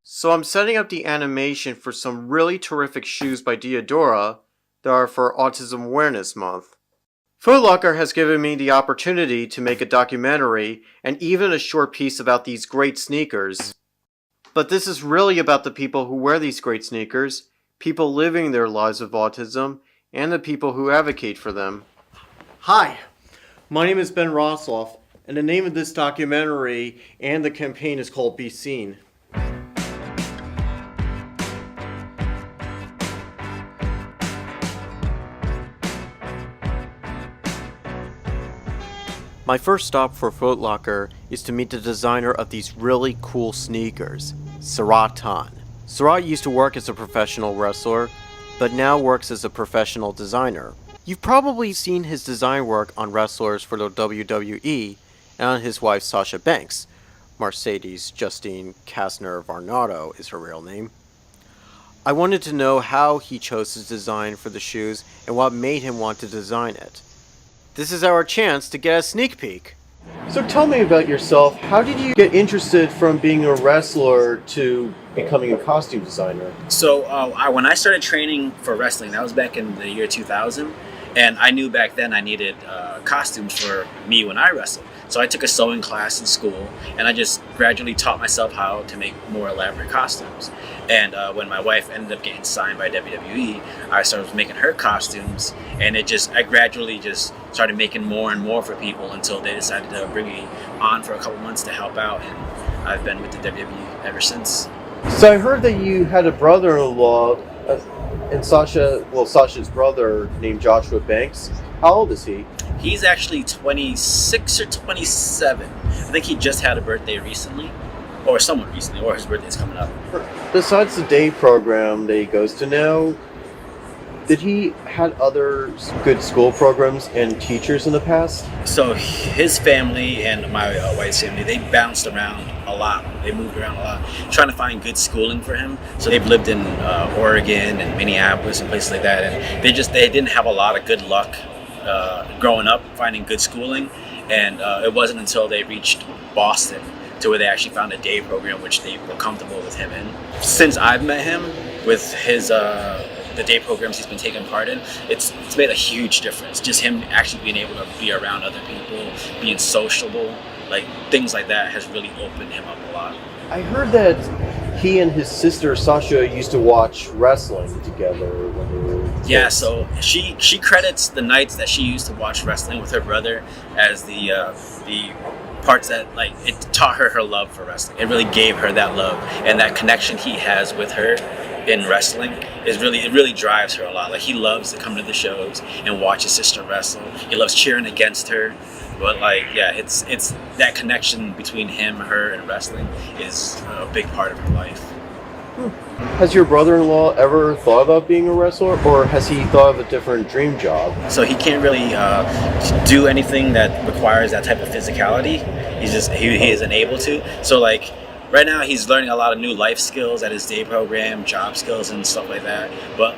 So I'm setting up the animation for some really terrific shoes by Diadora that are for Autism Awareness Month. Foot Locker has given me the opportunity to make a documentary and even a short piece about these great sneakers. But this is really about the people who wear these great sneakers, people living their lives with autism, and the people who advocate for them. Hi, my name is Ben Rosloff, and the name of this documentary and the campaign is called Be Seen. My first stop for Foot Locker is to meet the designer of these really cool sneakers, Sarat Tan. Sarat used to work as a professional wrestler, but now works as a professional designer. You've probably seen his design work on wrestlers for the WWE and on his wife Sasha Banks. Mercedes Justine Kastner Varnado is her real name. I wanted to know how he chose his design for the shoes and what made him want to design it. This is our chance to get a sneak peek. So tell me about yourself. How did you get interested from being a wrestler to becoming a costume designer? So when I started training for wrestling, that was back in the year 2000, and I knew back then I needed costumes for me when I wrestled. So I took a sewing class in school, and I just gradually taught myself how to make more elaborate costumes. And when my wife ended up getting signed by WWE, I started making her costumes, and I gradually just started making more and more for people until they decided to bring me on for a couple months to help out, and I've been with the WWE ever since. So I heard that you had a brother-in-law, and Sasha's brother named Joshua Banks. How old is he? He's actually 26 or 27. I think he just had a birthday recently, or somewhat recently, or his birthday's coming up. Besides the day program that he goes to now, did he had other good school programs and teachers in the past? So his family and my wife's family, they bounced around a lot. They moved around a lot, trying to find good schooling for him. So they've lived in Oregon and Minneapolis and places like that, and they didn't have a lot of good luck growing up finding good schooling. And it wasn't until they reached Boston to where they actually found a day program which they were comfortable with him in. Since I've met him, with his the day programs he's been taking part in, it's made a huge difference. Just him actually being able to be around other people, being sociable, like things like that has really opened him up a lot. I heard that he and his sister Sasha used to watch wrestling together when they were kids. Yeah, so she credits the nights that she used to watch wrestling with her brother as the parts that it taught her love for wrestling. It really gave her that love, and that connection he has with her in wrestling it really drives her a lot. Like, he loves to come to the shows and watch his sister wrestle. He loves cheering against her. But it's that connection between him, her, and wrestling is a big part of her life. Has your brother-in-law ever thought about being a wrestler, or has he thought of a different dream job? So he can't really do anything that requires that type of physicality. He isn't able to. So right now he's learning a lot of new life skills at his day program, job skills and stuff like that. But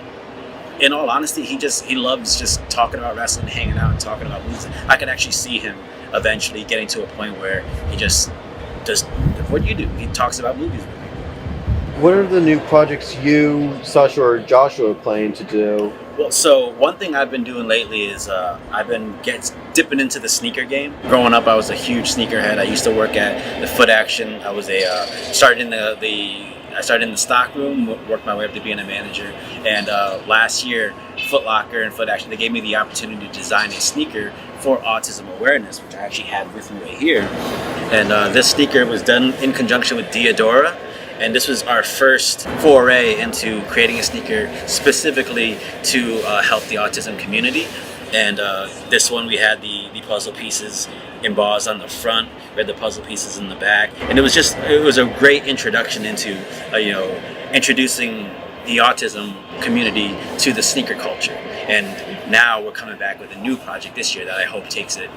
in all honesty, he loves just talking about wrestling, hanging out and talking about movies. I can actually see him eventually getting to a point where he just does what you do. He talks about movies with me. What are the new projects you, Sasha, or Joshua are planning to do? Well, so one thing I've been doing lately is I've been dipping into the sneaker game. Growing up, I was a huge sneakerhead. I used to work at the Foot Action. I was started in the stock room, worked my way up to being a manager. And last year, Foot Locker and Foot Action, they gave me the opportunity to design a sneaker for autism awareness, which I actually have with me right here. And this sneaker was done in conjunction with Diadora. And this was our first foray into creating a sneaker specifically to help the autism community. And this one, we had the puzzle pieces embossed on the front, we had the puzzle pieces in the back. And it was a great introduction into, introducing the autism community to the sneaker culture. And now we're coming back with a new project this year that I hope takes it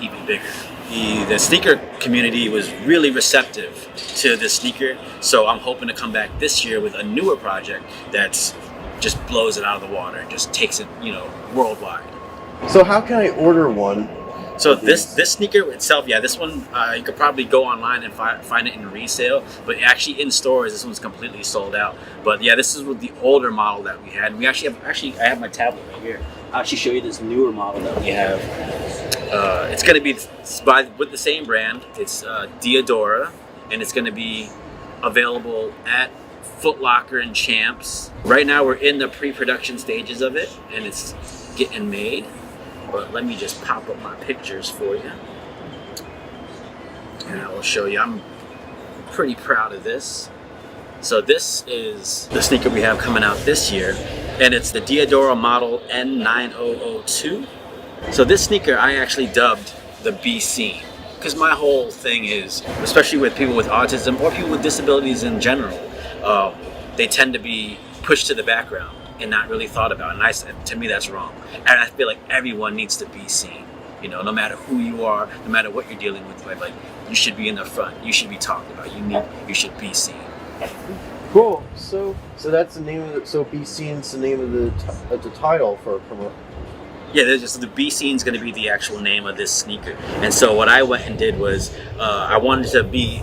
even bigger. The sneaker community was really receptive to the sneaker, so I'm hoping to come back this year with a newer project that's just blows it out of the water and just takes it, worldwide. So how can I order one? So this sneaker itself, yeah, this one you could probably go online and find it in resale, but actually in stores, this one's completely sold out. But yeah, this is with the older model that we had. We actually I have my tablet right here. I'll actually show you this newer model that we have. It's going to be with the same brand. It's Diadora, and it's going to be available at Foot Locker and Champs. Right now, we're in the pre-production stages of it, and it's getting made. But let me just pop up my pictures for you, and I will show you. I'm pretty proud of this. So this is the sneaker we have coming out this year, and it's the Diadora model N9002. So this sneaker I actually dubbed the B scene, because my whole thing is, especially with people with autism or people with disabilities in general, they tend to be pushed to the background and not really thought about. And to me, that's wrong. And I feel like everyone needs to be seen. You know, no matter who you are, no matter what you're dealing with, like you should be in the front. You should be talked about. You should be seen. Cool. So that's the name of it. So Be Seen's the name of the title for a promotion. Yeah, the B scene is going to be the actual name of this sneaker. And so what I went and did was I wanted to be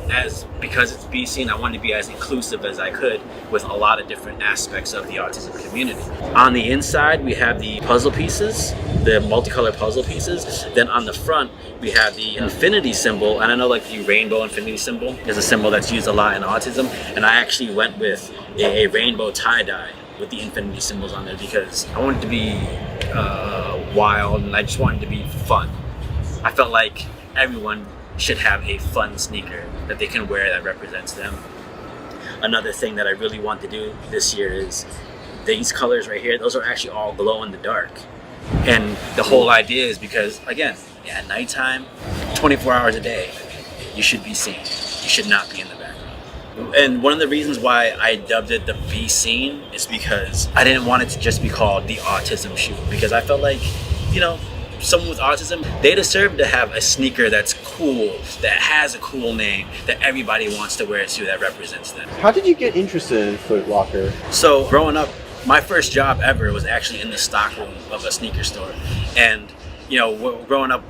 because it's B scene, I wanted to be as inclusive as I could with a lot of different aspects of the autism community. On the inside, we have the puzzle pieces, the multicolored puzzle pieces. Then on the front, we have the infinity symbol. And I know like the rainbow infinity symbol is a symbol that's used a lot in autism. And I actually went with a rainbow tie-dye with the infinity symbols on there because I wanted to be wild, and I just wanted to be fun. I felt like everyone should have a fun sneaker that they can wear that represents them. Another thing that I really want to do this year is these colors right here, those are actually all glow in the dark. And the whole idea is because, again, at nighttime, 24 hours a day, you should be seen. You should not be in the background. And one of the reasons why I dubbed it the B scene is because I didn't want it to just be called the autism shoe, because I felt like, you know, someone with autism, they deserve to have a sneaker that's cool, that has a cool name, that everybody wants to wear too, that represents them. How did you get interested in Foot Locker? So growing up, my first job ever was actually in the stockroom of a sneaker store. And, you know, growing up,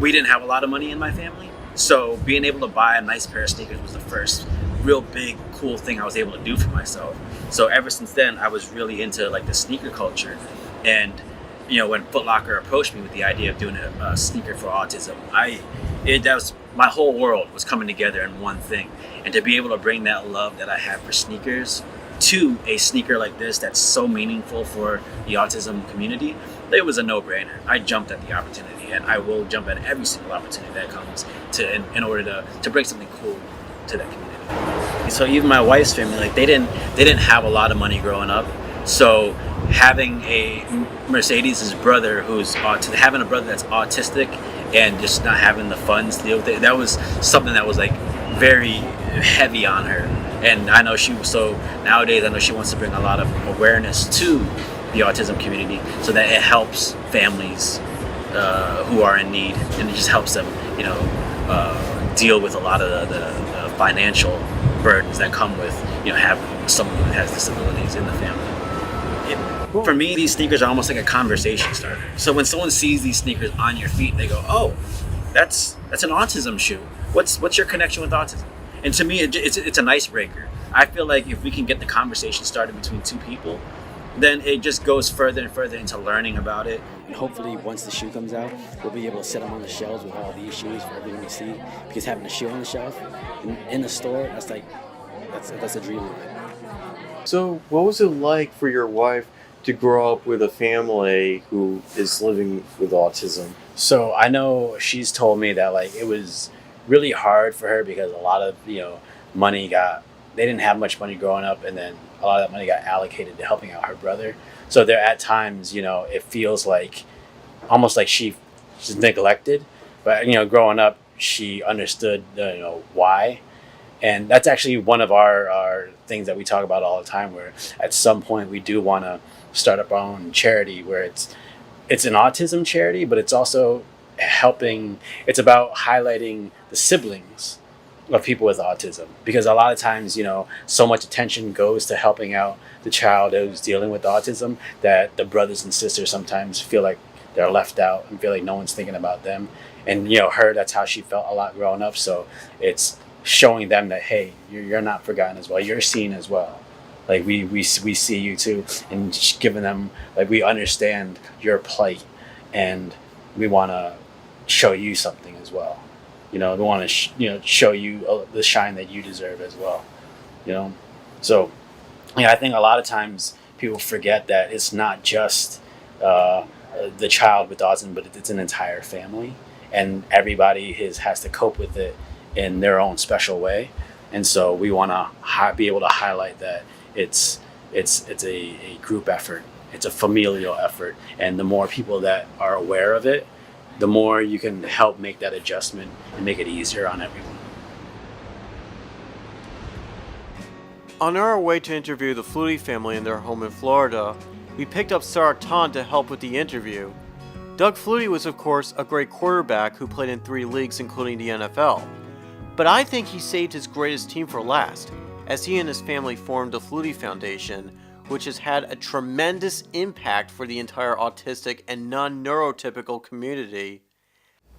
we didn't have a lot of money in my family. So being able to buy a nice pair of sneakers was the first real big cool thing I was able to do for myself. So ever since then, I was really into like the sneaker culture. And you know, when Foot Locker approached me with the idea of doing a sneaker for autism, that was my whole world was coming together in one thing. And to be able to bring that love that I have for sneakers to a sneaker like this that's so meaningful for the autism community, it was a no-brainer. I jumped at the opportunity, and I will jump at every single opportunity that comes in order to bring something cool to that community. So even my wife's family, like they didn't have a lot of money growing up. So having a Mercedes' brother having a brother that's autistic and just not having the funds to deal with it, that was something that was like very heavy on her. And I know nowadays I know she wants to bring a lot of awareness to the autism community so that it helps families who are in need, and it just helps them, you know, deal with a lot of the financial burdens that come with, you know, having someone who has disabilities in the family. For me, these sneakers are almost like a conversation starter. So when someone sees these sneakers on your feet, they go, "Oh, that's an autism shoe. What's your connection with autism?" And to me, it's an icebreaker. I feel like if we can get the conversation started between two people, then it just goes further and further into learning about it. And hopefully once the shoe comes out, we'll be able to set them on the shelves with all these shoes for everyone to see. Because having a shoe on the shelf in the store, that's a dream of mine. So what was it like for your wife to grow up with a family who is living with autism? So I know she's told me that like it was really hard for her because a lot of, you know, they didn't have much money growing up, and then a lot of that money got allocated to helping out her brother. So there at times, you know, it feels like almost like she's neglected, but you know, growing up she understood why. And that's actually one of our things that we talk about all the time, where at some point we do want to start up our own charity where it's an autism charity, but it's also it's about highlighting the siblings of people with autism, because a lot of times, you know, so much attention goes to helping out the child who's dealing with autism that the brothers and sisters sometimes feel like they're left out and feel like no one's thinking about them. And her, that's how she felt a lot growing up. So it's showing them that, hey, you're not forgotten as well. You're seen as well. Like we see you too, and just giving them, like, we understand your plight, and we want to show you something as well. We want to show you the shine that you deserve as well. So I think a lot of times people forget that it's not just the child with autism, but it's an entire family, and everybody has to cope with it in their own special way. And so we want to be able to highlight that it's a group effort, it's a familial effort, and the more people that are aware of it, the more you can help make that adjustment and make it easier on everyone. On our way to interview the Flutie family in their home in Florida, we picked up Saratan to help with the interview. Doug Flutie was, of course, a great quarterback who played in 3 leagues, including the NFL. But I think he saved his greatest team for last, as he and his family formed the Flutie Foundation, which has had a tremendous impact for the entire autistic and non-neurotypical community.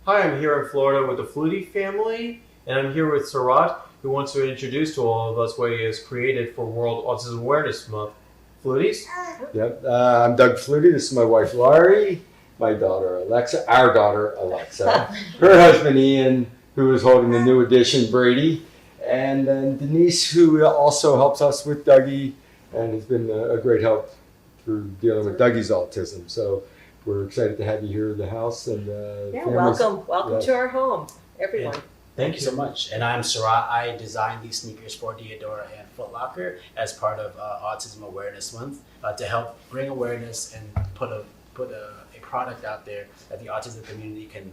Hi, I'm here in Florida with the Flutie family, and I'm here with Sarat, who wants to introduce to all of us what he has created for World Autism Awareness Month. Fluties? Yep, I'm Doug Flutie. This is my wife Laurie, my daughter Alexa, our daughter Alexa, her husband Ian, who is holding the new edition, Brady, and then Denise, who also helps us with Dougie and has been a great help through dealing with Dougie's autism. So we're excited to have you here at the house. And welcome to our home, everyone. Yeah. Thank you so much. And I'm Sarat. I designed these sneakers for Diadora and Foot Locker as part of Autism Awareness Month to help bring awareness and put a product out there that the autism community can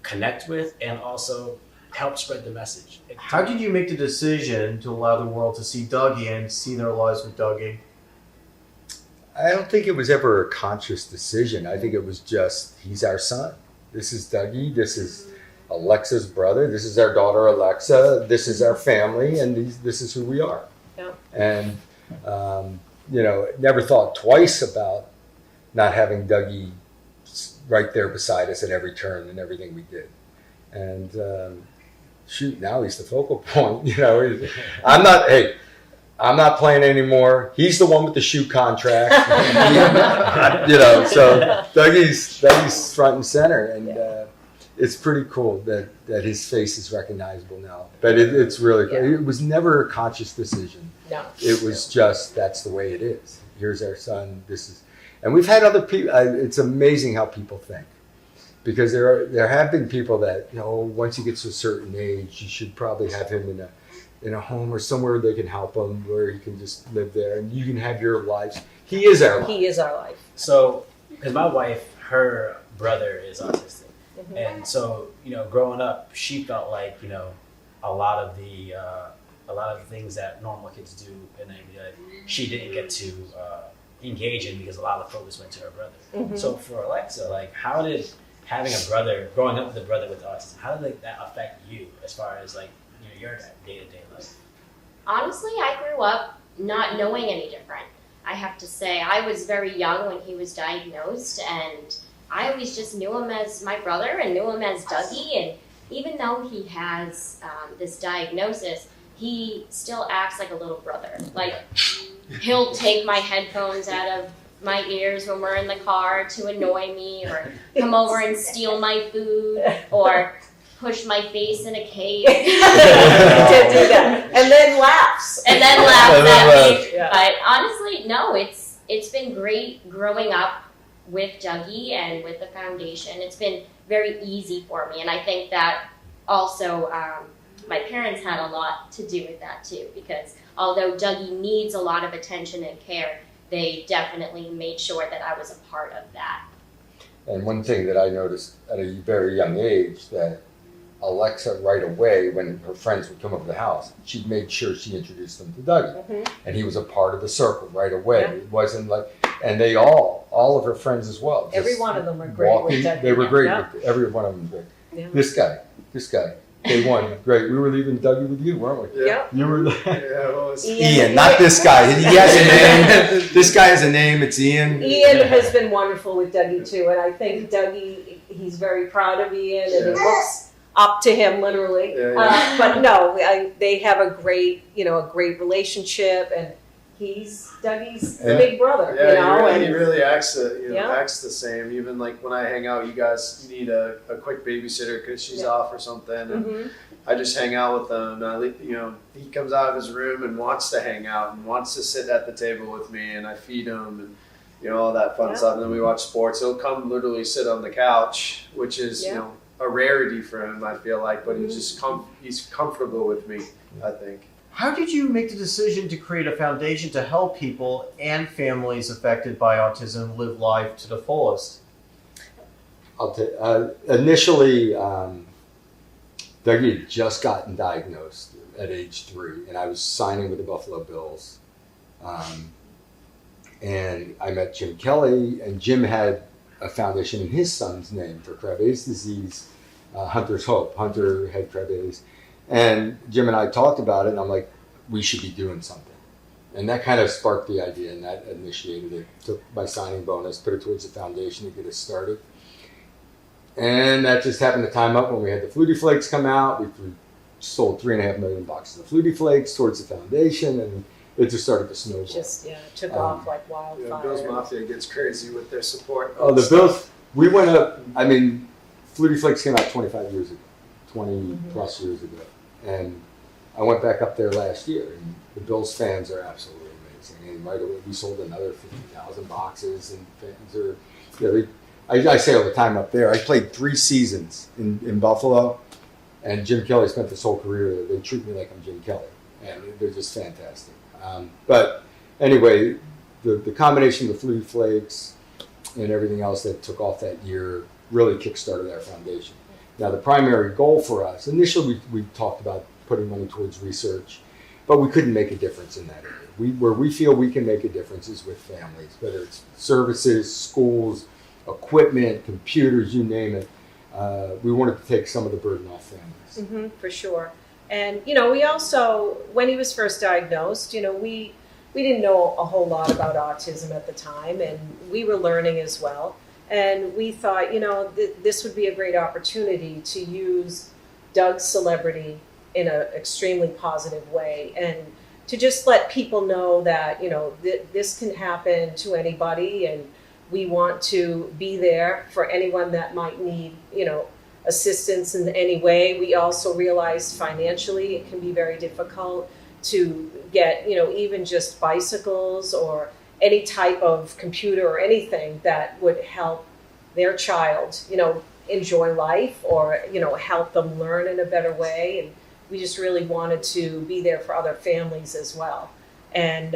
connect with and also help spread the message. How did you make the decision to allow the world to see Dougie and see their lives with Dougie? I don't think it was ever a conscious decision. I think it was just, he's our son. This is Dougie. This is Alexa's brother. This is our daughter Alexa. This is our family, and this is who we are. Yeah. And never thought twice about not having Dougie right there beside us at every turn and everything we did. And now he's the focal point. I'm not playing anymore. He's the one with the shoe contract. So Dougie's front and center, and it's pretty cool that his face is recognizable now. But it's really cool. It was never a conscious decision. No. It was just, that's the way it is. Here's our son. And we've had other people. It's amazing how people think, because there have been people that, once he gets to a certain age, you should probably have him in a home or somewhere they can help him, where he can just live there and you can have your lives. He is our life. He is our life. So, because my wife, her brother is autistic, and so growing up, she felt like a lot of the things that normal kids do in everyday life, she didn't get to engage in because a lot of focus went to her brother. So for Alexa, how did having a brother, growing up with a brother with autism, how did that affect you as far as your day-to-day life? Honestly, I grew up not knowing any different. I have to say, I was very young when he was diagnosed, and I always just knew him as my brother and knew him as Dougie. And even though he has this diagnosis, he still acts like a little brother. He'll take my headphones out of my ears when we're in the car to annoy me, or come over and steal my food, or push my face in a cave. He did do that. And then laughs. And then laughs at me. Yeah. But honestly, no, it's been great growing up with Dougie and with the foundation. It's been very easy for me, and I think that also my parents had a lot to do with that too, because although Dougie needs a lot of attention and care, they definitely made sure that I was a part of that. And one thing that I noticed at a very young age, that Alexa, right away, when her friends would come over to the house, she made sure she introduced them to Dougie. And he was a part of the circle right away. Yeah. It wasn't and they all of her friends as well. Every one of them were great with Dougie. They were great Yeah. with every one of them. Yeah. This guy, Day one. Great. We were leaving Dougie with you, weren't we? Yeah. You were Yeah, what was Ian, not this guy. He has a name. This guy has a name. It's Ian. Ian has been wonderful with Dougie too, and I think Dougie, he's very proud of Ian, and he looks up to him literally. Yeah. But no, they have a great relationship, and he's Dougie's big brother. Yeah, he really acts Yeah. acts the same. Even like when I hang out, you guys need a quick babysitter because she's off or something, and Mhm. I just hang out with him. He comes out of his room and wants to hang out and wants to sit at the table with me, and I feed him and all that fun stuff. And then we watch sports. He'll come literally sit on the couch, which is a rarity for him. I feel like, but he's just he's comfortable with me. I think. How did you make the decision to create a foundation to help people and families affected by autism live life to the fullest? Initially, Dougie had just gotten diagnosed at age 3, and I was signing with the Buffalo Bills. And I met Jim Kelly, and Jim had a foundation in his son's name for Krabbe's disease, Hunter's Hope. Hunter had Krabbe's. And Jim and I talked about it, and I'm like, we should be doing something. And that kind of sparked the idea, and that initiated it. Took my signing bonus, put it towards the foundation to get us started. And that just happened to time up when we had the Flutie Flakes come out. We sold 3.5 million boxes of Flutie Flakes towards the foundation, and it just started to snowball. It took off like wildfire. Bills Mafia gets crazy with their support. Oh, the Bills, we went up, Flutie Flakes came out 25 years ago, 20 plus years ago. And I went back up there last year, and the Bills fans are absolutely amazing. And right away, we sold another 50,000 boxes, and fans are, I say all the time up there, I played 3 seasons in Buffalo, and Jim Kelly spent his whole career there. They treat me like I'm Jim Kelly, and they're just fantastic. But anyway, the combination of the Flutie Flakes and everything else that took off that year really kickstarted our foundation. Now, the primary goal for us, initially we talked about putting money towards research, but we couldn't make a difference in that area. Where we feel we can make a difference is with families, whether it's services, schools, equipment, computers, you name it. We wanted to take some of the burden off families. For sure. And, we also, when he was first diagnosed, we didn't know a whole lot about autism at the time, and we were learning as well. And we thought, this would be a great opportunity to use Doug's celebrity in an extremely positive way, and to just let people know that, this can happen to anybody, and we want to be there for anyone that might need, assistance in any way. We also realized financially it can be very difficult to get, even just bicycles or any type of computer or anything that would help their child, enjoy life or, help them learn in a better way. And we just really wanted to be there for other families as well. And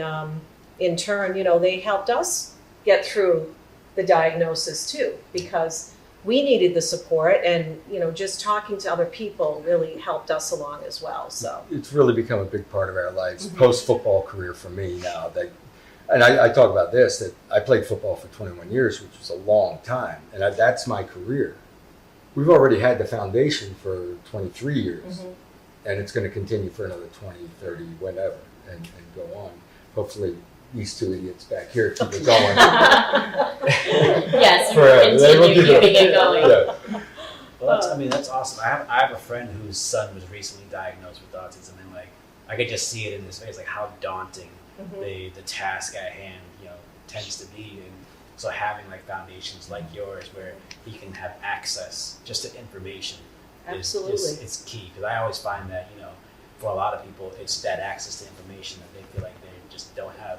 in turn, they helped us get through the diagnosis too, because we needed the support, and just talking to other people really helped us along as well. So it's really become a big part of our lives. Post-football career for me now, and I talk about this, that I played football for 21 years, which was a long time, and that's my career. We've already had the foundation for 23 years, and it's going to continue for another 20, 30, whatever, and go on. Hopefully these 2 idiots back here keep it going. Yes, you will continue keeping it going. Yeah. Well, that's awesome. I have a friend whose son was recently diagnosed with autism, and I could just see it in his face, how daunting the task at hand, tends to be. And so having foundations like yours, where he can have access just to information, it's key. Because I always find that for a lot of people, it's that access to information that they feel like they just don't have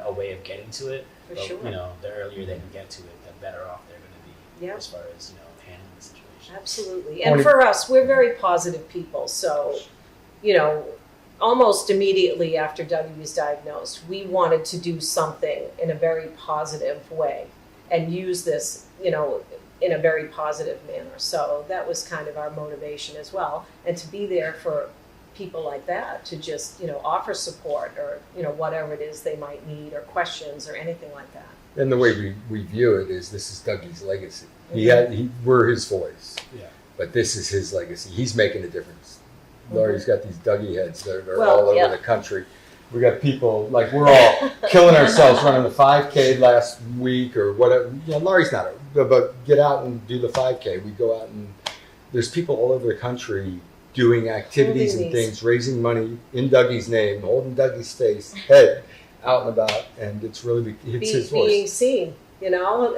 a way of getting to it. For but, sure. The earlier they can get to it, the better off they're going to be as far as handling the situation. Absolutely. And for us, we're very positive people. So, almost immediately after Dougie was diagnosed, we wanted to do something in a very positive way and use this, in a very positive manner. So that was kind of our motivation as well. And to be there for people like that, to just, offer support or, whatever it is they might need, or questions or anything like that. And the way we view it is, this is Dougie's legacy. We're his voice. Yeah. but this is his legacy. He's making a difference. Laurie's got these Dougie heads that are Well, all over yeah. the country. We got people, like we're all killing ourselves running the 5K last week or whatever. Yeah, Laurie's not, but get out and do the 5K. We go out and there's people all over the country doing activities Holding and these. things, raising money in Dougie's name, holding Dougie's face, head out and about, and it's really, it's his Being voice. seen, you know.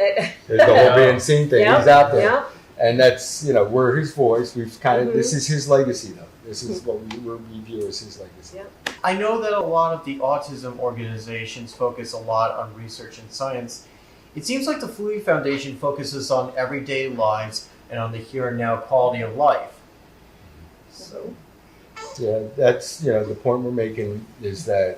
There's the whole being seen thing. Yep, He's out there. yep. And that's, we're his voice. We've kind of, Mhm. this is his legacy though. This is what we view as his legacy. Yep. I know that a lot of the autism organizations focus a lot on research and science. It seems like the Flutie Foundation focuses on everyday lives and on the here and now quality of life. So, Yeah, that's, the point we're making is that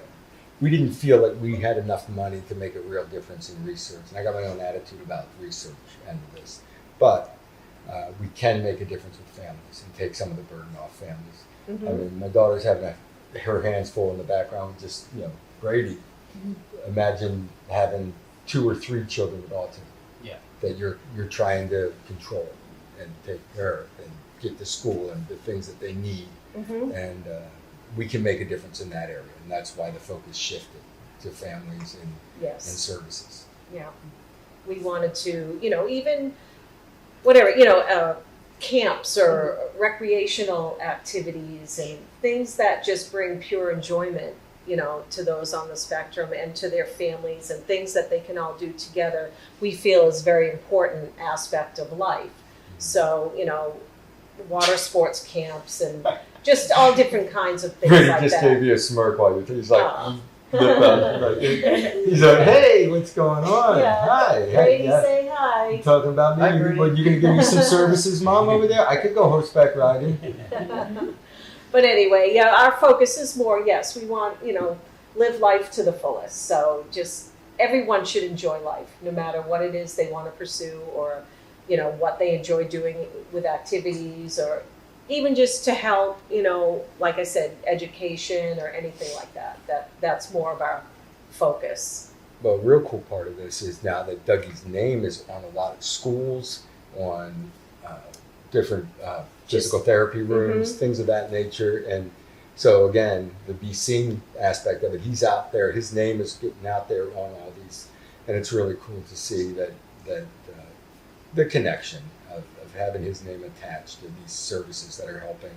we didn't feel like we had enough money to make a real difference in research. And I got my own attitude about research and this. But we can make a difference with families and take some of the burden off families. Mhm. I mean, my daughter's having her hands full in the background with just, Brady. Imagine having 2 or 3 children with autism. Yeah. That you're trying to control and take care of and get to school and the things that they need. Mhm. And we can make a difference in that area, and that's why the focus shifted to families and Yes. services. Yeah. We wanted to, even whatever, camps or recreational activities and things that just bring pure enjoyment, to those on the spectrum and to their families and things that they can all do together, we feel is a very important aspect of life. So, water sports camps and just all different kinds of things Brady like just that. gave you a smirk while he's like, Oh. he's like, hey, what's going on? Yeah. Hi. Brady, yeah. say You hi. talking about me? Hi, Brady. What, you gonna give me some services, Mom, over there? I could go horseback riding. But anyway, yeah, our focus is more, yes, we want, live life to the fullest. So just everyone should enjoy life, no matter what it is they want to pursue or, what they enjoy doing with activities or even just to help, like I said, education or anything like that. That's more of our focus. But a real cool part of this is now that Dougie's name is on a lot of schools, on different physical therapy rooms, things of that nature. And so again, the be seen aspect of it, he's out there, his name is getting out there on all these, and it's really cool to see that the connection of having his name attached to these services that are helping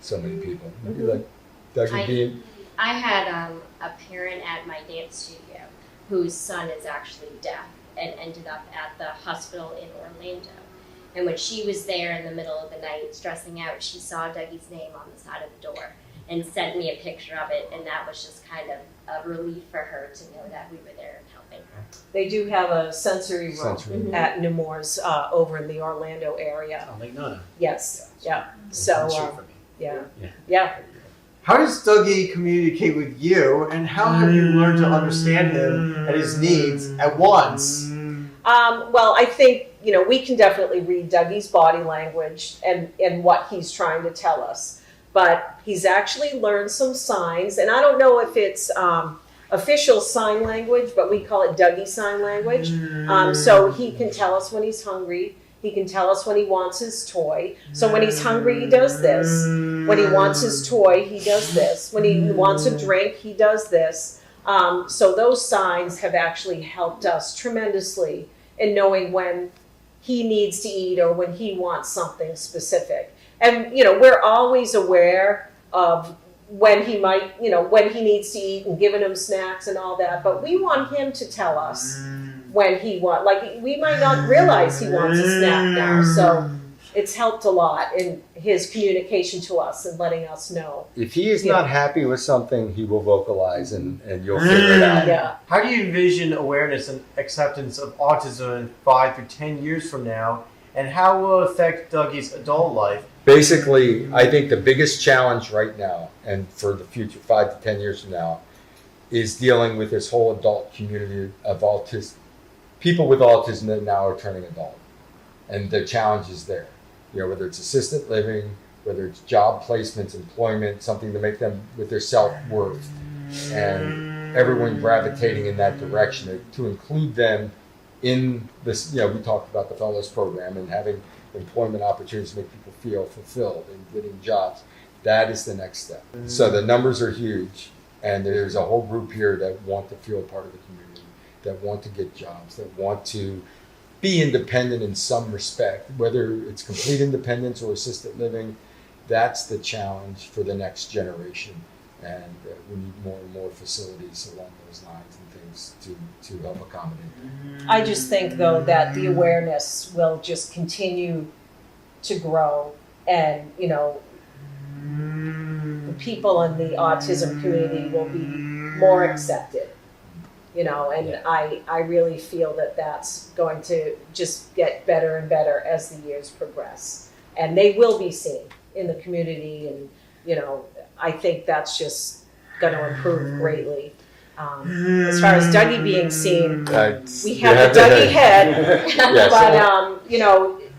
so many people. Like Dougie being I had a parent at my dance studio whose son is actually deaf and ended up at the hospital in Orlando. And when she was there in the middle of the night stressing out, she saw Dougie's name on the side of the door and sent me a picture of it, and that was just kind of a relief for her to know that we were there and helping her. They do have a sensory room Sensory room. at Nemours over in the Orlando area. Oh, like Nana. Yes, yeah. So, Straight for me. yeah. How does Dougie communicate with you, and how have you learned to understand him and his needs at once? Well, I think, we can definitely read Dougie's body language and what he's trying to tell us. But he's actually learned some signs, and I don't know if it's official sign language, but we call it Dougie sign language. So he can tell us when he's hungry. He can tell us when he wants his toy. So when he's hungry, he does this. When he wants his toy, he does this. When he wants a drink, he does this. So those signs have actually helped us tremendously in knowing when he needs to eat or when he wants something specific. And, we're always aware of when he might, when he needs to eat and giving him snacks and all that. But we want him to tell us when he wants, like we might not realize he wants a snack now. So it's helped a lot in his communication to us and letting us know. if he is not happy with something, he will vocalize and you'll figure it out. Yeah. how do you envision awareness and acceptance of autism in 5 through 10 years from now, and how will it affect Dougie's adult life? Basically, I think the biggest challenge right now and for the future, 5 to 10 years from now, is dealing with this whole adult community of autism. People with autism that now are turning adult. And the challenge is there. Whether it's assisted living, whether it's job placements, employment, something to make them with their self-worth. And everyone gravitating in that direction to include them in this, we talked about the fellows program and having employment opportunities to make people feel fulfilled and getting jobs. That is the next step. So the numbers are huge, and there's a whole group here that want to feel part of the community, that want to get jobs, that want to be independent in some respect, whether it's complete independence or assisted living. That's the challenge for the next generation, and we need more and more facilities along those lines and things to help accommodate. I just think, though, that the awareness will just continue to grow, and the people in the autism community will be more accepted. And I really feel that that's going to just get better and better as the years progress, and they will be seen in the community, and I think that's just going to improve greatly. As far as Dougie being seen, we have the Dougie head, Yes. but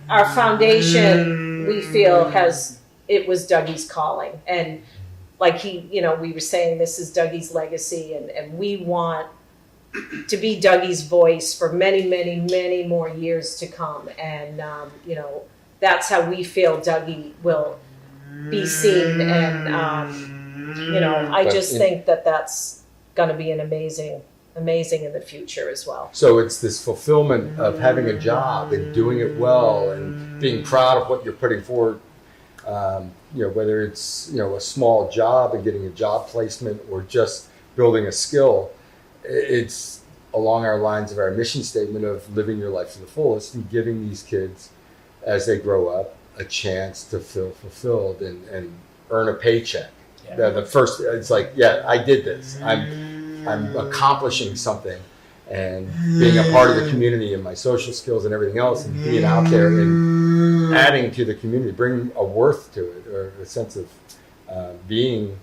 our foundation, we feel, it was Dougie's calling, and like we were saying, this is Dougie's legacy, and we want to be Dougie's voice for many, many, many more years to come, and that's how we feel Dougie will be seen, and I just think that that's going to be an amazing in the future as well. So it's this fulfillment of having a job and doing it well and being proud of what you're putting forward. Whether it's a small job and getting a job placement or just building a skill, it's along our lines of our mission statement of living your life to the fullest and giving these kids, as they grow up, a chance to feel fulfilled and earn a paycheck. Yeah. The first, it's like, yeah, I did this. I'm accomplishing something, and being a part of the community and my social skills and everything else, and being out there and adding to the community, bringing a worth to it, or a sense of being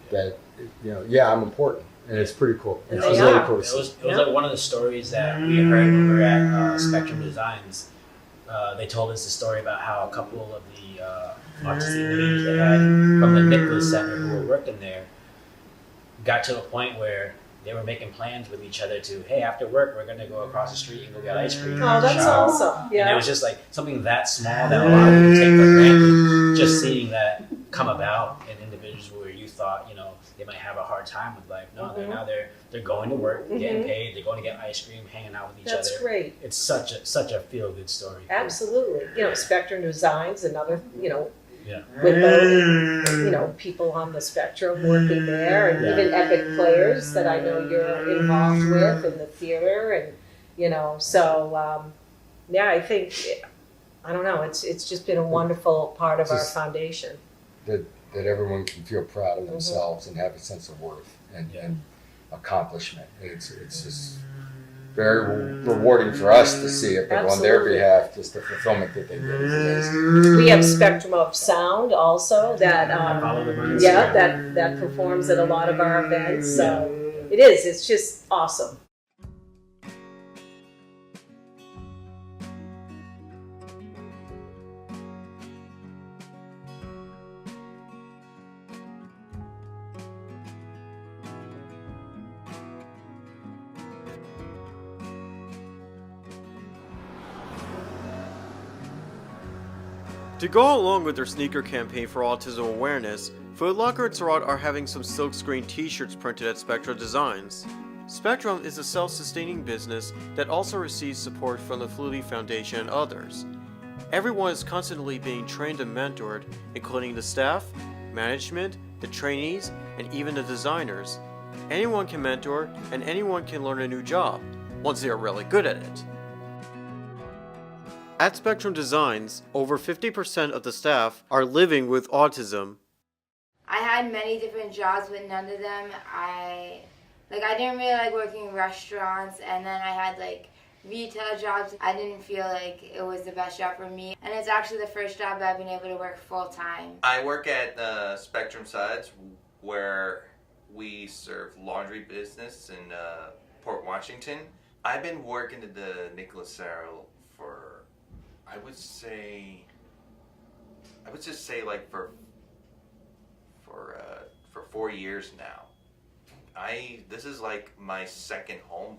that, I'm important. And it's pretty cool. It's They really are. cool. It was like one of the stories that we heard when we were at Spectrum Designs. They told us a story about how a couple of the autistic individuals they had from the Nicholas Center who were working there got to a point where they were making plans with each other to, hey, after work, we're going to go across the street and go get ice cream. Oh, that's shop. awesome. Yeah. And it was just like something that small that a lot of people take for granted. Just seeing that come about in individuals where you thought, they might have a hard time with life. No, they're going to work, getting paid, they're going to get ice cream, hanging out with each other. That's great. It's such a feel good story. Absolutely. Spectrum Designs, another, Yeah. with the, people on the spectrum working there, and even Epic Players that I know you're involved with in the theater, and, so, I think, I don't know, it's just been a wonderful part of our foundation. That everyone can feel proud of themselves and have a sense of worth and accomplishment. It's just very rewarding for us to see it, but on their behalf, just the fulfillment that they get is amazing. We have Spectrum of Sound also that Follow them on Instagram. that performs at a lot of our events. So it's just awesome. To go along with their sneaker campaign for autism awareness, Foot Locker and Surratt are having some silkscreen t-shirts printed at Spectrum Designs. Spectrum is a self-sustaining business that also receives support from the Flutie Foundation and others. Everyone is constantly being trained and mentored, including the staff, management, the trainees, and even the designers. Anyone can mentor, and anyone can learn a new job, once they are really good at it. At Spectrum Designs, over 50% of the staff are living with autism. I had many different jobs, but none of them I didn't really like working in restaurants, and then I had retail jobs. I didn't feel like it was the best job for me, and it's actually the first job that I've been able to work full time. I work at Spectrum Sides, where we serve laundry business in Port Washington. I've been working at the Nicholas Center for, I would just say for 4 years now. This is like my second home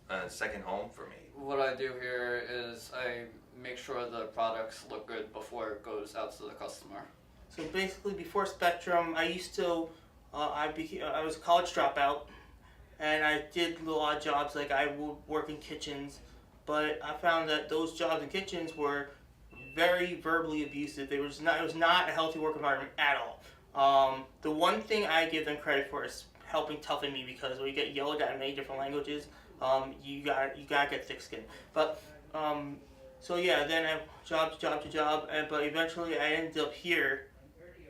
for me. What I do here is I make sure the products look good before it goes out to the customer. So basically, before Spectrum, I used to, I was a college dropout, and I did little odd jobs, like I would work in kitchens, but I found that those jobs in kitchens were very verbally abusive. It was not a healthy work environment at all. The one thing I give them credit for is helping toughen me, because when you get yelled at in many different languages, you gotta get thick skin. But so yeah, then I job to job, but eventually I ended up here,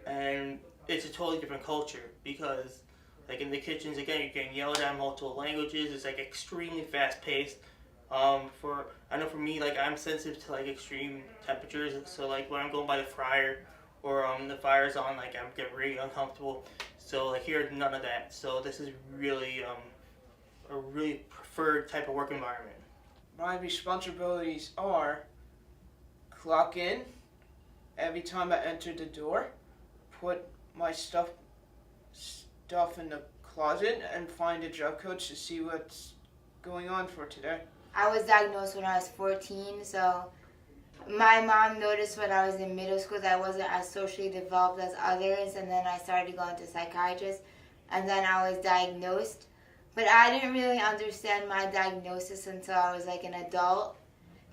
and it's a totally different culture, because like in the kitchens again, you're getting yelled at in multiple languages. It's like extremely fast paced. I know for me, like I'm sensitive to like extreme temperatures, so like when I'm going by the fryer or the fire's on, like I'm getting really uncomfortable. So like here, none of that. So this is really a really preferred type of work environment. My responsibilities are clock in every time I enter the door, put my stuff in the closet, and find the job coach to see what's going on for today. I was diagnosed when I was 14, so my mom noticed when I was in middle school that I wasn't as socially developed as others, and then I started going to psychiatrists, and then I was diagnosed. But I didn't really understand my diagnosis until I was like an adult,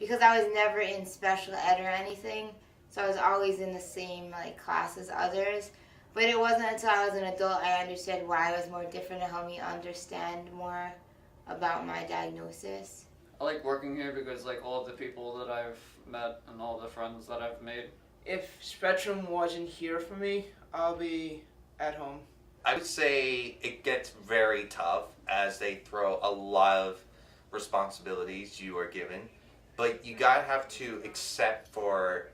because I was never in special ed or anything, so I was always in the same like class as others. But it wasn't until I was an adult I understood why I was more different and helped me understand more about my diagnosis. I like working here because like all of the people that I've met and all the friends that I've made. If Spectrum wasn't here for me, I'll be at home. I would say it gets very tough as they throw a lot of responsibilities you are given, but you gotta have to accept for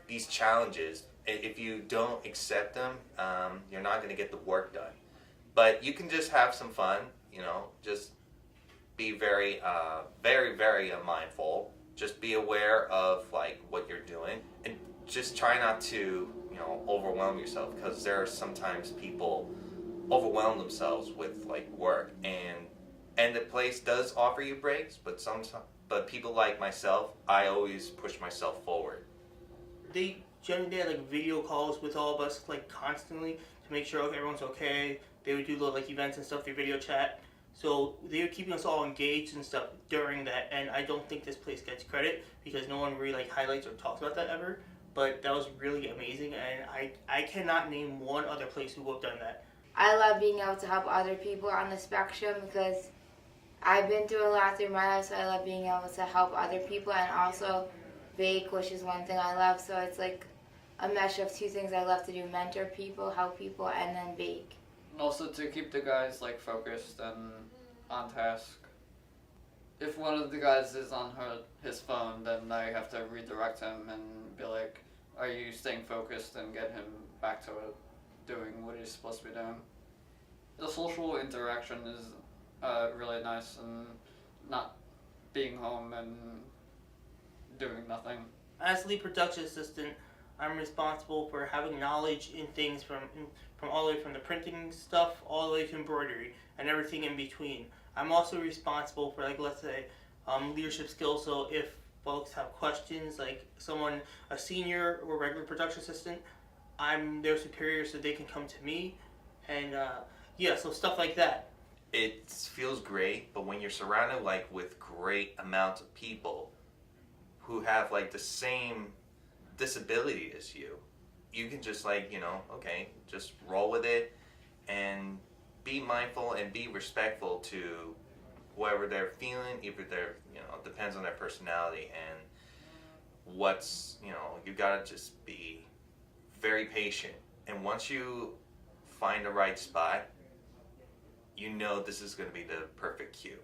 these challenges. If you don't accept them, you're not gonna get the work done. But you can just have some fun, just be very, very mindful. Just be aware of like what you're doing, and just try not to, overwhelm yourself, because there are sometimes people overwhelm themselves with like work, and the place does offer you breaks, but people like myself, I always push myself forward. They generally had like video calls with all of us like constantly to make sure everyone's okay. They would do little like events and stuff through video chat. So they were keeping us all engaged and stuff during that, and I don't think this place gets credit because no one really like highlights or talks about that ever. But that was really amazing, and I cannot name one other place who would have done that. I love being able to help other people on the spectrum because I've been through a lot through my life, so I love being able to help other people and also bake, which is one thing I love. So it's like a mesh of two things I love to do: mentor people, help people, and then bake. Also to keep the guys like focused and on task. If one of the guys is on his phone, then I have to redirect him and be like, are you staying focused, and get him back to it, doing what he's supposed to be doing. The social interaction is really nice, and not being home and doing nothing. As lead production assistant, I'm responsible for having knowledge in things from all the way from the printing stuff all the way to embroidery and everything in between. I'm also responsible for, like, let's say, leadership skills. So if folks have questions, like a senior or regular production assistant, I'm their superior, so they can come to me, and so stuff like that. It feels great, but when you're surrounded like with great amounts of people who have like the same disability as you can just like, okay, just roll with it and be mindful and be respectful to whoever they're feeling, either they're, depends on their personality, and what's, you gotta just be very patient. And once you find the right spot, this is going to be the perfect cue.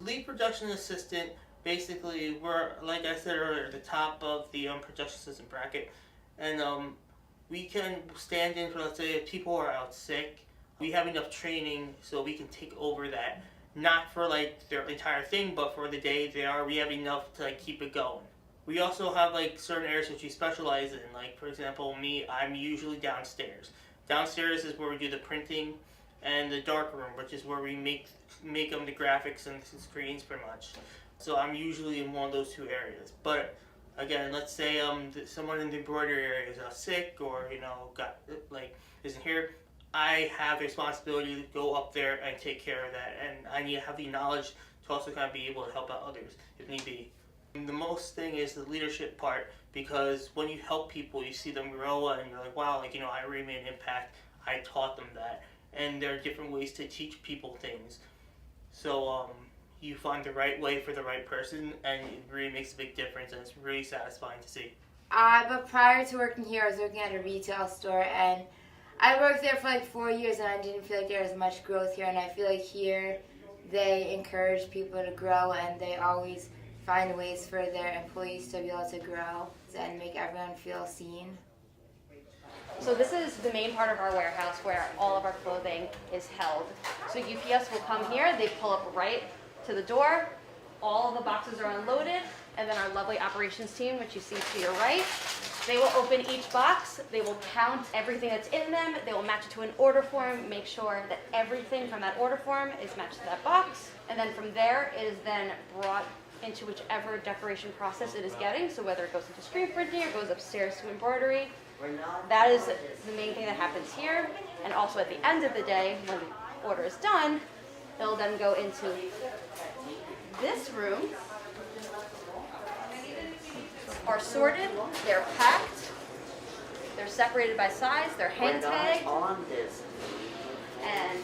Lead production assistant, basically, we're, like I said earlier, the top of the production assistant bracket, and we can stand in for, let's say, if people are out sick, we have enough training so we can take over that. Not for like their entire thing, but for the day we have enough to like keep it going. We also have like certain areas which we specialize in. Like, for example, me, I'm usually downstairs. Downstairs is where we do the printing, and the dark room, which is where we make them the graphics and the screens pretty much. So I'm usually in one of those two areas. But again, let's say someone in the embroidery area is sick or got isn't here. I have the responsibility to go up there and take care of that, and I need to have the knowledge to also kind of be able to help out others if need be. And the most thing is the leadership part, because when you help people, you see them grow, and you're like, wow, I really made an impact. I taught them that, and there are different ways to teach people things. So you find the right way for the right person, and it really makes a big difference, and it's really satisfying to see. But prior to working here, I was working at a retail store, and I worked there for like 4 years, and I didn't feel like there was much growth here. And I feel like here, they encourage people to grow, and they always find ways for their employees to be able to grow and make everyone feel seen. So this is the main part of our warehouse where all of our clothing is held. So UPS will come here, they pull up right to the door, all of the boxes are unloaded, and then our lovely operations team, which you see to your right, they will open each box, they will count everything that's in them, they will match it to an order form, make sure that everything from that order form is matched to that box, and then from there it is then brought into whichever decoration process it is getting, so whether it goes into screen printing or goes upstairs to embroidery. That is the main thing that happens here, and also at the end of the day, when the order is done, it'll then go into this room, are sorted, they're packed, they're separated by size, they're hand tagged, and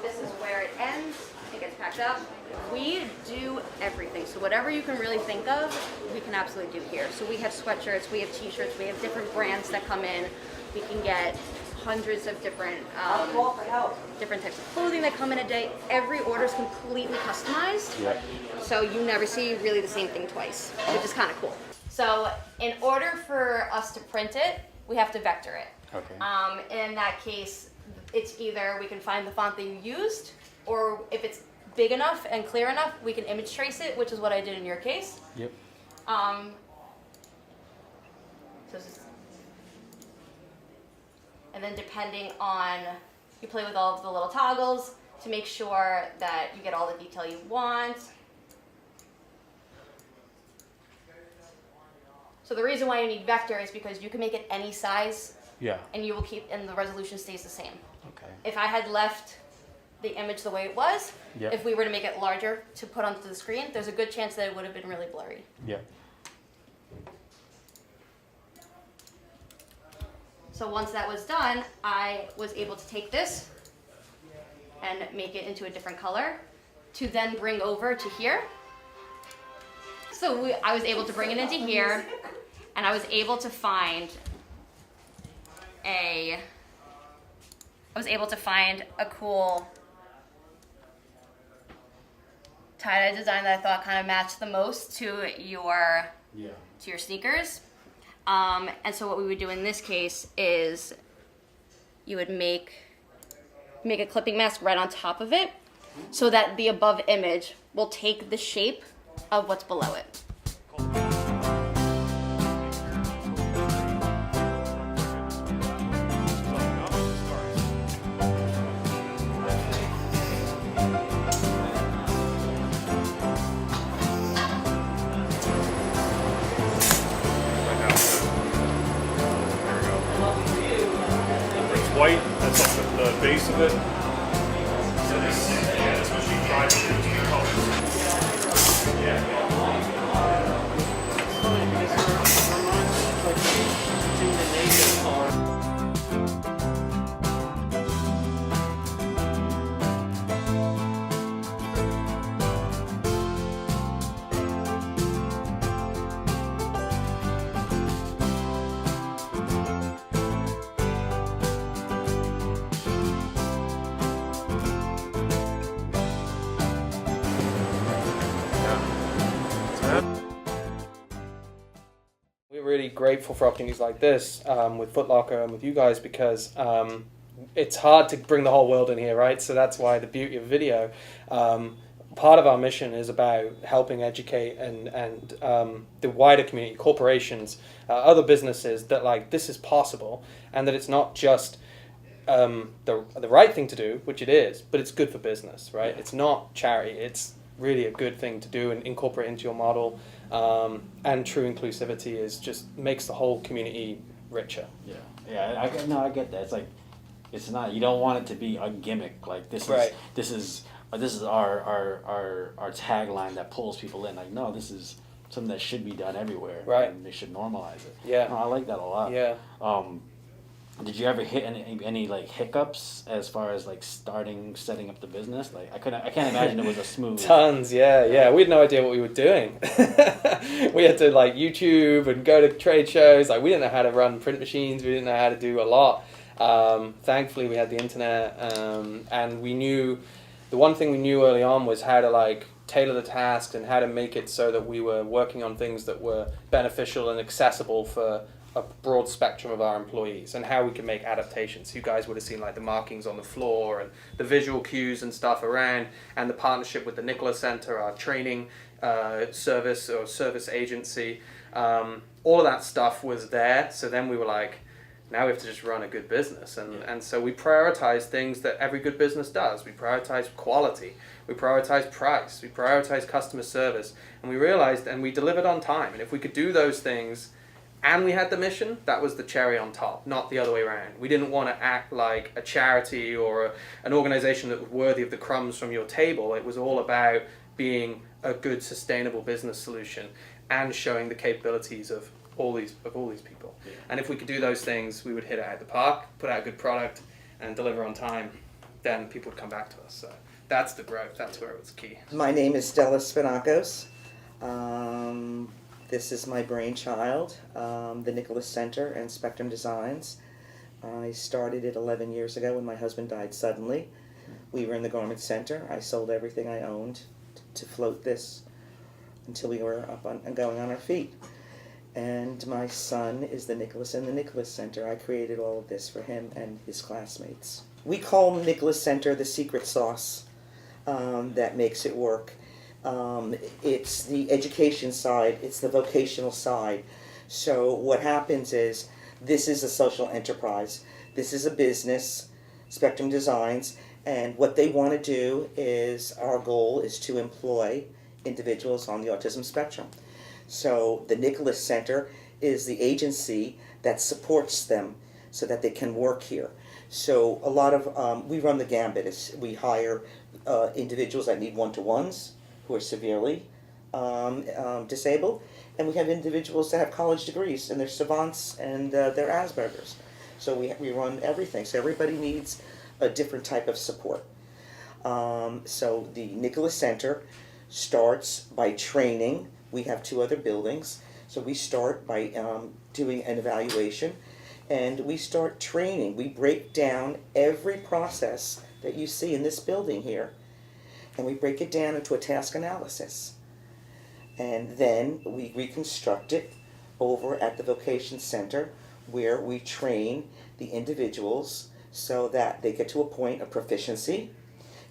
this is where it ends. It gets packed up. We do everything. So whatever you can really think of, we can absolutely do here. So we have sweatshirts, we have t-shirts, we have different brands that come in. We can get hundreds of different types of clothing that come in a day. Every order is completely customized. Yep. So you never see really the same thing twice, which is kind of cool. So in order for us to print it, we have to vector it. Okay. In that case, it's either we can find the font that you used, or if it's big enough and clear enough, we can image trace it, which is what I did in your case. Yep. And then depending on, you play with all of the little toggles to make sure that you get all the detail you want. So the reason why you need vector is because you can make it any size. Yeah. And you will keep, and the resolution stays the same. Okay. If I had left the image the way it was, Yep. if we were to make it larger to put onto the screen, there's a good chance that it would have been really blurry. Yeah. So once that was done, I was able to take this and make it into a different color to then bring over to here. So I was able to bring it into here, and I was able to find a cool tie-dye design that I thought kind of matched the most to your sneakers. And so what we would do in this case is you would make a clipping mask right on top of it so that the above image will take the shape of what's below it. White, that's on the base of it. So this, yeah, this machine drives it into the colors. Yeah. We're really grateful for opportunities like this with Foot Locker and with you guys because it's hard to bring the whole world in here, right? So that's why the beauty of video. Part of our mission is about helping educate and the wider community, corporations, other businesses that like this is possible and that it's not just the right thing to do, which it is, but it's good for business, right? It's not charity. It's really a good thing to do and incorporate into your model. And true inclusivity is just makes the whole community richer. Yeah, I get that. It's like, it's not, you don't want it to be a gimmick. Like this is our tagline that pulls people in. Like, no, this is something that should be done everywhere. Right. And they should normalize it. Yeah. No, I like that a lot. Yeah. Did you ever hit any like hiccups as far as like setting up the business? Like I can't imagine it was a smooth. Tons, yeah. We had no idea what we were doing. We had to like YouTube and go to trade shows. Like we didn't know how to run print machines. We didn't know how to do a lot. Thankfully, we had the internet, and we knew the one thing we knew early on was how to like tailor the task and how to make it so that we were working on things that were beneficial and accessible for a broad spectrum of our employees, and how we can make adaptations. You guys would have seen like the markings on the floor and the visual cues and stuff around, and the partnership with the Nicholas Center, our training service or service agency. All of that stuff was there. So then we were like, now we have to just run a good business. And so we prioritize things that every good business does. We prioritize quality. We prioritize price. We prioritize customer service. And we realized, and we delivered on time. And if we could do those things and we had the mission, that was the cherry on top, not the other way around. We didn't want to act like a charity or an organization that was worthy of the crumbs from your table. It was all about being a good, sustainable business solution and showing the capabilities of all these people. Yeah. And if we could do those things, we would hit it out of the park, put out a good product, and deliver on time. Then people would come back to us. So that's the growth. That's where it was key. My name is Stella Spinakos. This is my brainchild, the Nicholas Center and Spectrum Designs. I started it 11 years ago when my husband died suddenly. We were in the garment center. I sold everything I owned to float this until we were up and going on our feet. And my son is the Nicholas in the Nicholas Center. I created all of this for him and his classmates. We call Nicholas Center the secret sauce that makes it work. It's the education side, it's the vocational side. So what happens is, this is a social enterprise. This is a business, Spectrum Designs, and what they want to do is, our goal is to employ individuals on the autism spectrum. So the Nicholas Center is the agency that supports them so that they can work here. So a lot of, we run the gambit. We hire individuals that need one-to-ones, who are severely disabled, and we have individuals that have college degrees and they're savants and they're Asperger's. So we run everything. So everybody needs a different type of support. So the Nicholas Center starts by training. We have 2 other buildings. So we start by doing an evaluation, and we start training. We break down every process that you see in this building here, and we break it down into a task analysis. And then we reconstruct it over at the Vocation Center, where we train the individuals so that they get to a point of proficiency,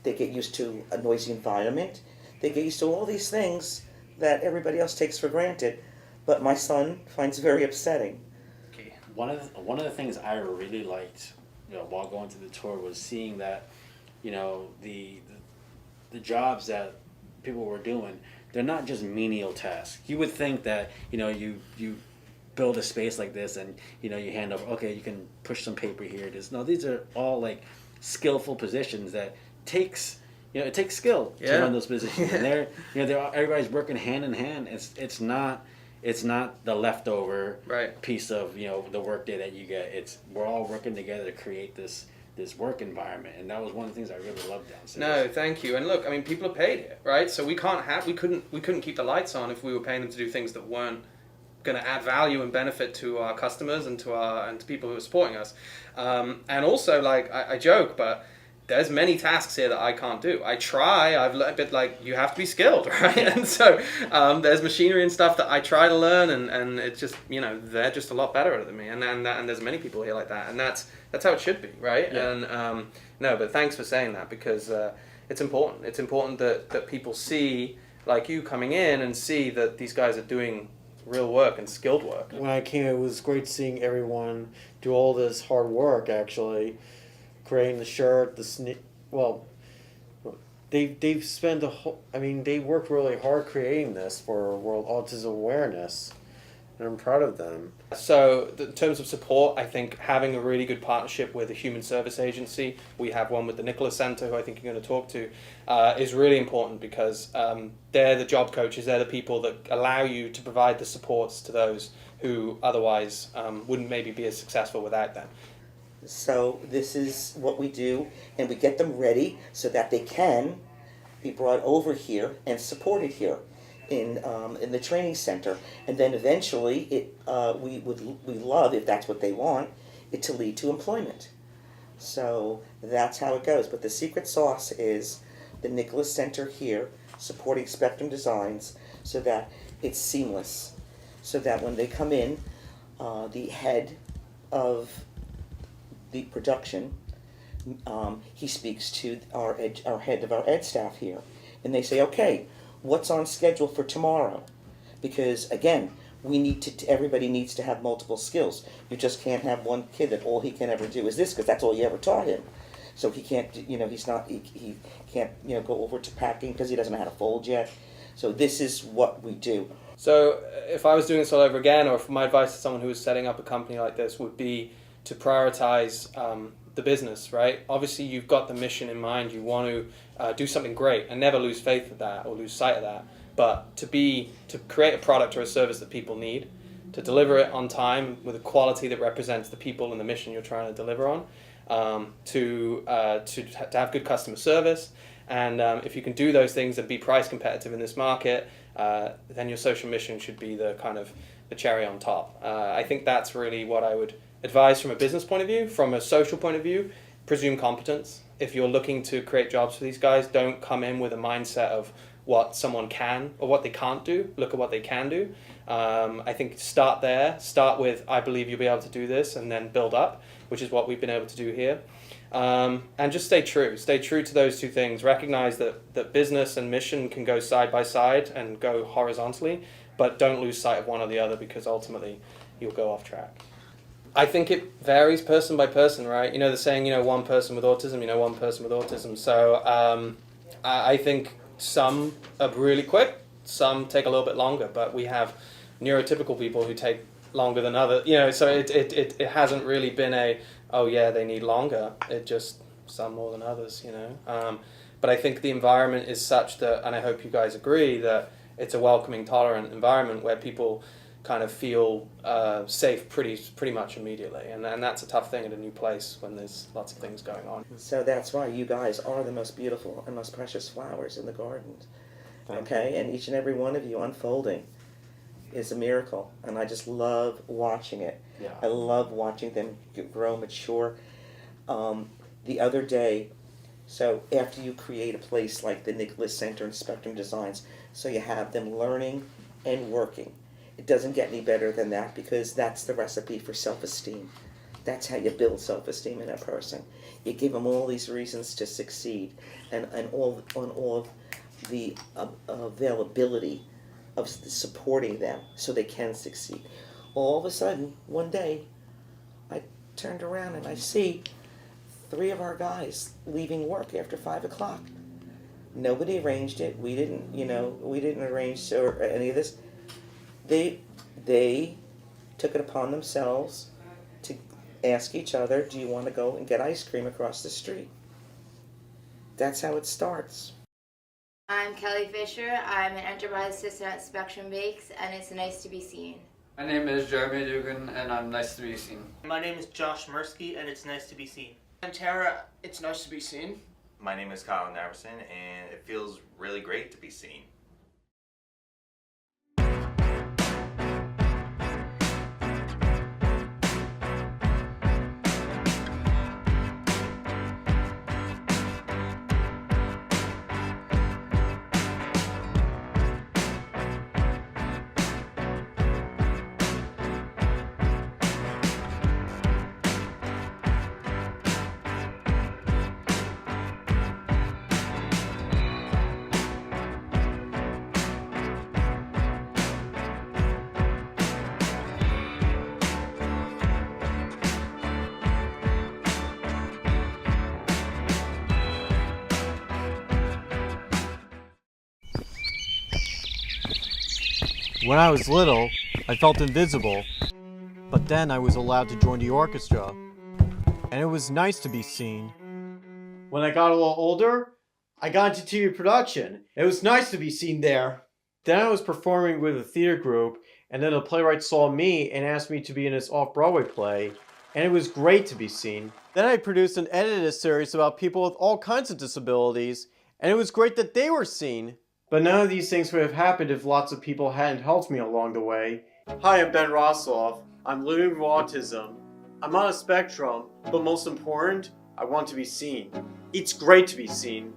they get used to a noisy environment, they get used to all these things that everybody else takes for granted, but my son finds very upsetting. Okay. One of the things I really liked, while going to the tour, was seeing that, the jobs that people were doing, they're not just menial tasks. You would think that, you build a space like this and, you hand over, okay, you can push some paper here. No, these are all like skillful positions that takes, it takes skill to run those positions. And everybody's working hand in hand. It's not the leftover piece of, the work day that you get. We're all working together to create this work environment, and that was one of the things I really loved downstairs. No, thank you. And look, I mean, people are paid here, right? So we couldn't keep the lights on if we were paying them to do things that weren't going to add value and benefit to our customers and to people who are supporting us. And also, like I joke, but there's many tasks here that I can't do. I try. I've learned a bit, like, you have to be skilled, right? And so there's machinery and stuff that I try to learn, and it's just, they're just a lot better at it than me. And there's many people here like that, and that's how it should be, right? Yeah. And no, but thanks for saying that, because it's important. It's important that people see, like you coming in, and see that these guys are doing real work and skilled work. When I came, it was great seeing everyone do all this hard work, actually. Creating the shirt, they've spent they worked really hard creating this for World Autism Awareness, and I'm proud of them. So in terms of support, I think having a really good partnership with a human service agency, we have one with the Nicholas Center, who I think you're going to talk to, is really important because they're the job coaches, they're the people that allow you to provide the supports to those who otherwise wouldn't maybe be as successful without them. So this is what we do, and we get them ready so that they can be brought over here and supported here in the training center, and then eventually we love, if that's what they want, it to lead to employment. So that's how it goes. But the secret sauce is the Nicholas Center here supporting Spectrum Designs so that it's seamless, so that when they come in, the head of the production, he speaks to our head of our ed staff here, and they say, okay, what's on schedule for tomorrow? Because again, everybody needs to have multiple skills. You just can't have one kid that all he can ever do is this, because that's all you ever taught him. So he can't, he can't, go over to packing because he doesn't know how to fold yet. So this is what we do. So if I was doing this all over again, or if my advice to someone who was setting up a company like this would be to prioritize the business, right? Obviously you've got the mission in mind, you want to do something great and never lose faith of that or lose sight of that, but to create a product or a service that people need, to deliver it on time with a quality that represents the people and the mission you're trying to deliver on, to have good customer service, and if you can do those things and be price competitive in this market, then your social mission should be the kind of the cherry on top. I think that's really what I would advise from a business point of view. From a social point of view, presume competence. If you're looking to create jobs for these guys, don't come in with a mindset of what someone can or what they can't do. Look at what they can do. I think start there. Start with, I believe you'll be able to do this, and then build up, which is what we've been able to do here. And just stay true. Stay true to those two things. Recognize that business and mission can go side by side and go horizontally, but don't lose sight of one or the other, because ultimately you'll go off track. I think it varies person by person, right? The saying, one person with autism, one person with autism. So I think some are really quick, some take a little bit longer, but we have neurotypical people who take longer than others. So it hasn't really been they need longer. It just, some more than others, But I think the environment is such that, and I hope you guys agree, that it's a welcoming, tolerant environment where people kind of feel safe pretty much immediately, and that's a tough thing at a new place when there's lots of things going on. So that's why you guys are the most beautiful and most precious flowers in the garden. Okay, and each and every one of you unfolding is a miracle, and I just love watching it. Yeah. I love watching them grow, mature. The other day, so after you create a place like the Nicholas Center and Spectrum Designs, so you have them learning and working. It doesn't get any better than that, because that's the recipe for self-esteem. That's how you build self-esteem in a person. You give them all these reasons to succeed, and all of the availability of supporting them so they can succeed. All of a sudden, one day, I turned around and I see 3 of our guys leaving work after 5 o'clock. Nobody arranged it. We didn't arrange or any of this. They took it upon themselves to ask each other, do you want to go and get ice cream across the street? That's how it starts. I'm Kelly Fisher. I'm an enterprise assistant at Spectrum Bakes, and it's nice to be seen. My name is Jeremy Dugan, and I'm nice to be seen. My name is Josh Mursky, and it's nice to be seen. I'm Tara. It's nice to be seen. My name is Kyle Naverson, and it feels really great to be seen. When I was little, I felt invisible, but then I was allowed to join the orchestra, and it was nice to be seen. When I got a little older, I got into TV production. It was nice to be seen there. Then I was performing with a theater group, and then a playwright saw me and asked me to be in his off-Broadway play, and it was great to be seen. Then I produced and edited a series about people with all kinds of disabilities, and it was great that they were seen. But none of these things would have happened if lots of people hadn't helped me along the way. Hi, I'm Ben Rosloff. I'm living with autism. I'm on a spectrum, but most important, I want to be seen. It's great to be seen.